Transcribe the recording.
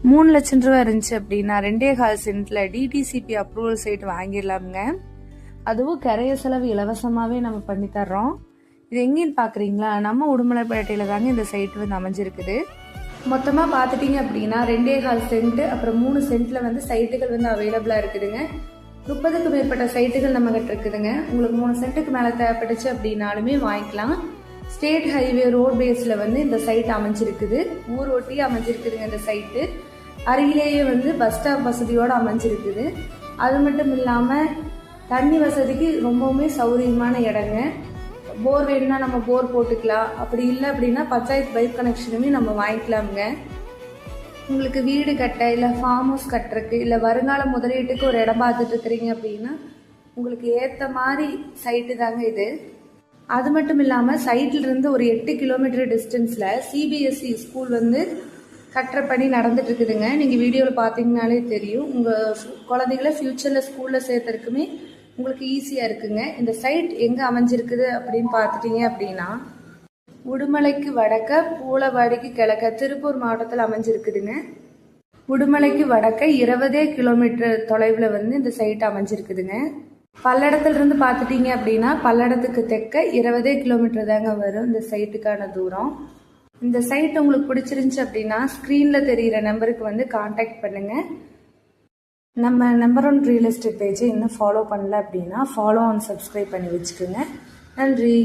3 லட்சம் ரூபா இருந்துச்சு அப்படின்னா 2.25 சென்ட்ல டிடிசிபி அப்ரூவல் சைட் வாங்கிடலாமுங்க. அதுவும் கரைய செலவு இலவசமாகவே நம்ம பண்ணி தர்றோம். இது எங்கேன்னு பார்க்குறீங்களா? நம்ம உடுமலைப்பேட்டையில தாங்க இந்த சைட் வந்து அமைஞ்சிருக்குது. மொத்தமாக பார்த்துட்டிங்க அப்படின்னா 2.25 சென்ட் அப்புறம் 3 சென்ட்டில் வந்து சைட்டுகள் வந்து அவைலபிளாக இருக்குதுங்க. 30க்கும் மேற்பட்ட சைட்டுகள் நம்மகிட்ட இருக்குதுங்க. உங்களுக்கு 3 சென்ட்டுக்கு மேலே தேவைப்பட்டுச்சு அப்படின்னாலுமே வாங்கிக்கலாம். ஸ்டேட் ஹைவே ரோட் பேஸில் வந்து இந்த சைட் அமைஞ்சிருக்குது. ஊர் ஒட்டி அமைஞ்சிருக்குதுங்க இந்த சைட்டு. அருகிலேயே வந்து பஸ் ஸ்டாப் வசதியோடு அமைஞ்சிருக்குது. அது மட்டும் இல்லாமல் தண்ணி வசதிக்கு ரொம்பவுமே சௌகரியமான இடங்க. போர் வேணும்னா நம்ம போர் போட்டுக்கலாம். அப்படி இல்லை அப்படின்னா பஞ்சாயத்து பைப் கனெக்ஷனுமே நம்ம வாங்கிக்கலாமுங்க. உங்களுக்கு வீடு கட்ட இல்லை ஃபார்ம் ஹவுஸ் கட்டுறதுக்கு இல்லை வருங்கால முதலீட்டுக்கு ஒரு இடம் பார்த்துட்டு இருக்கிறீங்க அப்படின்னா உங்களுக்கு ஏற்ற மாதிரி சைட்டு தாங்க இது. அது மட்டும் இல்லாமல் சைட்லேருந்து ஒரு 8 கிலோமீட்டர் டிஸ்டன்ஸில் சிபிஎஸ்சி ஸ்கூல் வந்து கட்டுற பணி நடந்துட்டு இருக்குதுங்க. நீங்கள் வீடியோவில் பார்த்தீங்கன்னாலே தெரியும். உங்கள் குழந்தைகளை ஃப்யூச்சரில் ஸ்கூலில் சேர்த்துறதுக்குமே உங்களுக்கு ஈஸியாக இருக்குங்க. இந்த சைட் எங்கே அமைஞ்சிருக்குது அப்படின்னு பார்த்துட்டீங்க அப்படின்னா உடுமலைக்கு வடக்க பூளவாடிக்கு கிழக்க திருப்பூர் மாவட்டத்தில் அமைஞ்சிருக்குதுங்க. உடுமலைக்கு வடக்க 20 கிலோமீட்டர் தொலைவில் வந்து இந்த சைட் அமைஞ்சிருக்குதுங்க. பல்லடத்துல இருந்து பார்த்துட்டீங்க அப்படின்னா பல்லடத்துக்கு தெற்க 20 கிலோமீட்டர் தாங்க வரும் இந்த சைட்டுக்கான தூரம். இந்த சைட் உங்களுக்கு பிடிச்சிருந்துச்சு அப்படின்னா ஸ்க்ரீனில் தெரிகிற நம்பருக்கு வந்து கான்டாக்ட் பண்ணுங்கள். நம்ம நம்பர் 1 ரியல் எஸ்டேட் பேஜை இன்னும் ஃபாலோ பண்ணல அப்படின்னா ஃபாலோ அண்ட் சப்ஸ்கிரைப் பண்ணி வச்சுக்கோங்க. நன்றி.